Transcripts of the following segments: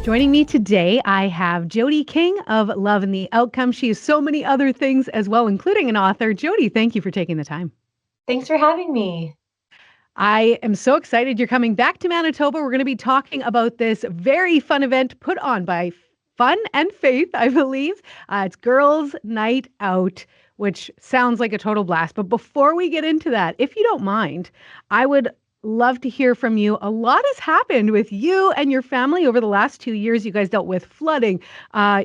Joining me today, I have Jodi King of Love and the Outcome. She is so many other things as well, including an author. Jodi, thank you for taking the time. Thanks for having me. I am so excited you're coming back to Manitoba. We're going to be talking about this very fun event put on by Fun and Faith, I believe. It's Girls' Night Out, which sounds like a total blast. But before we get into that, if you don't mind, I would love to hear from you. A lot has happened with you and your family over the last 2 years. You guys dealt with flooding.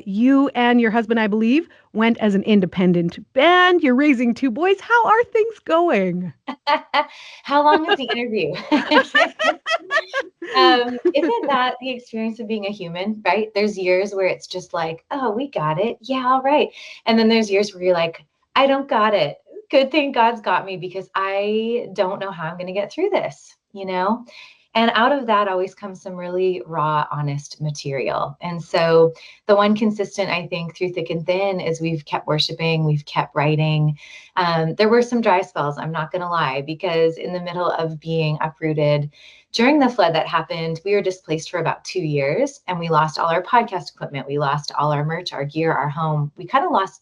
You and your husband, I believe, went as an independent band. You're raising two boys. How are things going? How long is the interview? Isn't that the experience of being a human, right? There's years where it's just like, oh, we got it. Yeah, all right. And then there's years where you're like, I don't got it. Good thing God's got me because I don't know how I'm going to get through this. And out of that always comes some really raw, honest material. And so the one consistent, I think, through thick and thin is we've kept worshiping, we've kept writing. There were some dry spells, I'm not going to lie, because in the middle of being uprooted during the flood that happened, we were displaced for about 2 years and we lost all our podcast equipment. We lost all our merch, our gear, our home. We kind of lost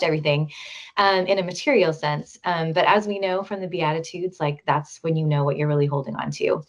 everything in a material sense. But as we know from the Beatitudes, like that's when you know what you're really holding on to.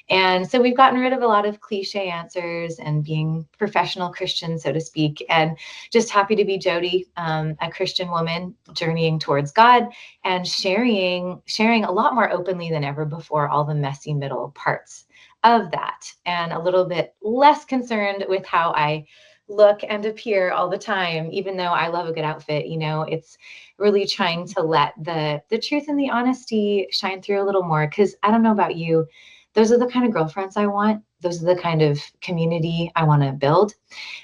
And so we've gotten rid of a lot of cliche answers and being professional Christians, so to speak, and just happy to be Jodi, a Christian woman journeying towards God and sharing a lot more openly than ever before all the messy middle parts of that, and a little bit less concerned with how I look and appear all the time, even though I love a good outfit. It's really trying to let the truth and the honesty shine through a little more, because I don't know about you, those are the kind of girlfriends I want. Those are the kind of community I want to build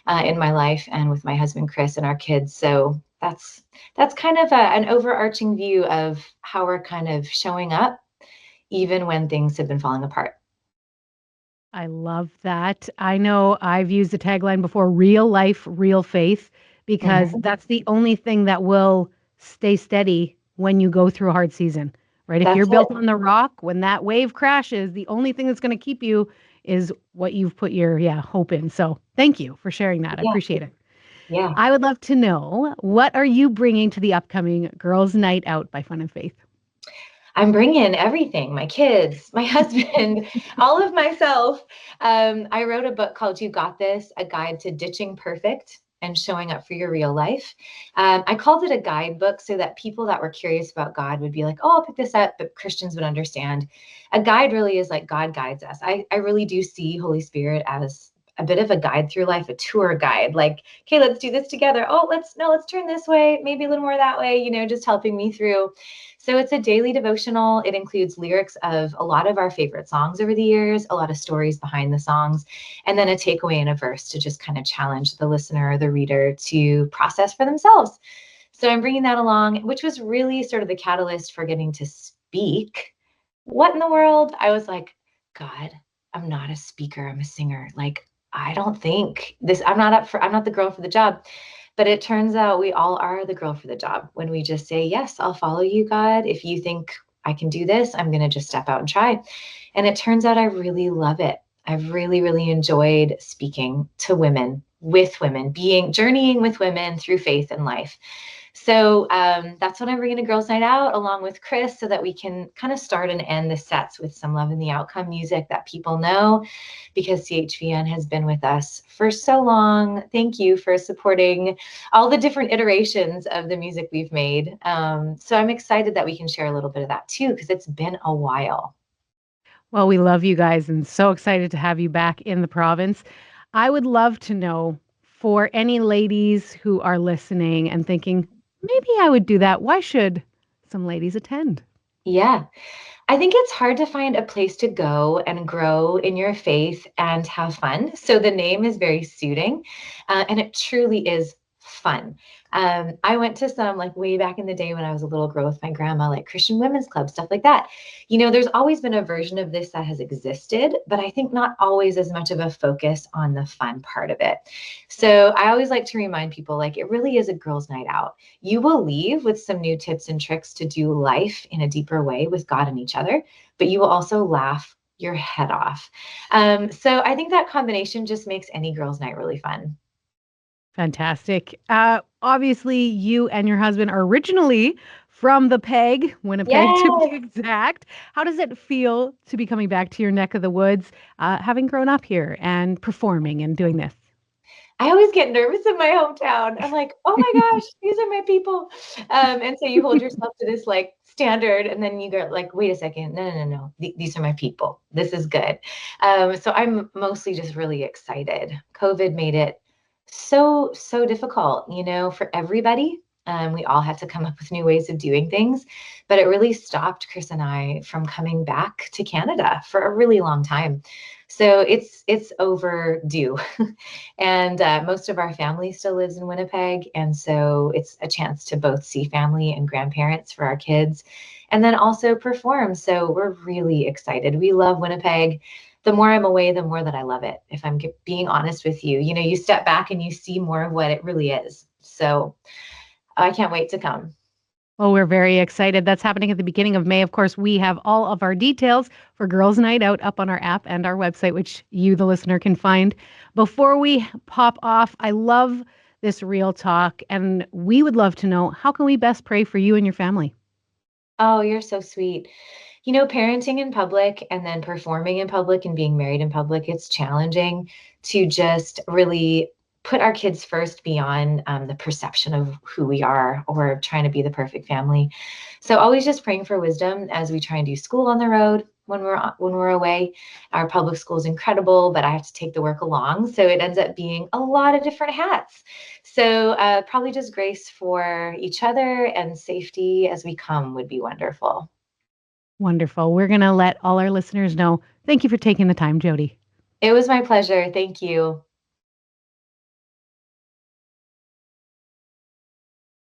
in my life and with my husband Chris and our kids. So that's kind of an overarching view of how we're kind of showing up even when things have been falling apart. I love that. I know I've used the tagline before, real life, real faith, because Mhm. that's the only thing that will stay steady when you go through a hard season, right? If you're That's it. built on the rock, when that wave crashes, the only thing that's going to keep you is what you've put your hope in. So thank you for sharing that. I Yeah. appreciate it. Yeah. I would love to know, what are you bringing to the upcoming Girls' Night Out by Fun and Faith? I'm bringing everything, my kids, my husband, all of myself. I wrote a book called You Got This, a guide to ditching perfect and showing up for your real life. I called it a guidebook so that people that were curious about God would be like, oh, I'll pick this up, but Christians would understand. A guide really is like God guides us. I really do see Holy Spirit as a bit of a guide through life, a tour guide, like, okay, let's do this together. Oh, let's turn this way, maybe a little more that way, just helping me through. So it's a daily devotional. It includes lyrics of a lot of our favorite songs over the years, a lot of stories behind the songs, and then a takeaway in a verse to just kind of challenge the listener or the reader to process for themselves. So I'm bringing that along, which was really sort of the catalyst for getting to speak. What in the world? I was like, God, I'm not a speaker, I'm a singer. Like, I don't think this, I'm not the girl for the job. But it turns out we all are the girl for the job when we just say, yes, I'll follow you, God. If you think I can do this, I'm going to just step out and try. And it turns out I really love it. I've really, really enjoyed speaking to women, with women, journeying with women through faith and life. So that's when I'm bringing a girls' night out along with Chris so that we can kind of start and end the sets with some Love in the Outcome music that people know, because CHVN has been with us for so long. Thank you for supporting all the different iterations of the music we've made. So I'm excited that we can share a little bit of that too, because it's been a while. Well, we love you guys and so excited to have you back in the province. I would love to know, for any ladies who are listening and thinking, maybe I would do that, why should some ladies attend? Yeah. I think it's hard to find a place to go and grow in your faith and have fun. So the name is very suiting, and it truly is fun. I went to some, like, way back in the day when I was a little girl with my grandma, like Christian Women's Club, stuff like that. There's always been a version of this that has existed, but I think not always as much of a focus on the fun part of it. So I always like to remind people, like, it really is a girls' night out. You will leave with some new tips and tricks to do life in a deeper way with God and each other, but you will also laugh your head off. So I think that combination just makes any girls' night really fun. Fantastic. Obviously, you and your husband are originally from the Peg, Winnipeg to be Yes. exact. How does it feel to be coming back to your neck of the woods, having grown up here and performing and doing this? I always get nervous in my hometown. I'm like, oh my gosh, these are my people. And so you hold yourself to this like standard, and then you go like, wait a second, no, no, no, no. These are my people. This is good. So I'm mostly just really excited. COVID made it so difficult, for everybody. We all had to come up with new ways of doing things, but it really stopped Chris and I from coming back to Canada for a really long time. So it's overdue. And most of our family still lives in Winnipeg. And so it's a chance to both see family and grandparents for our kids and then also perform. So we're really excited. We love Winnipeg. The more I'm away, the more that I love it. If I'm being honest with you, you step back and you see more of what it really is. So I can't wait to come. Well, we're very excited. That's happening at the beginning of May. Of course, we have all of our details for Girls Night Out up on our app and our website, which you, the listener, can find. Before we pop off, I love this real talk, and we would love to know how can we best pray for you and your family? Oh, you're so sweet. Parenting in public and then performing in public and being married in public, it's challenging to just really put our kids first beyond the perception of who we are or trying to be the perfect family. So always just praying for wisdom as we try and do school on the road when we're away. Our public school is incredible, but I have to take the work along, so it ends up being a lot of different hats. So probably just grace for each other and safety as we come would be wonderful. Wonderful. We're going to let all our listeners know. Thank you for taking the time, Jodi. It was my pleasure. Thank you.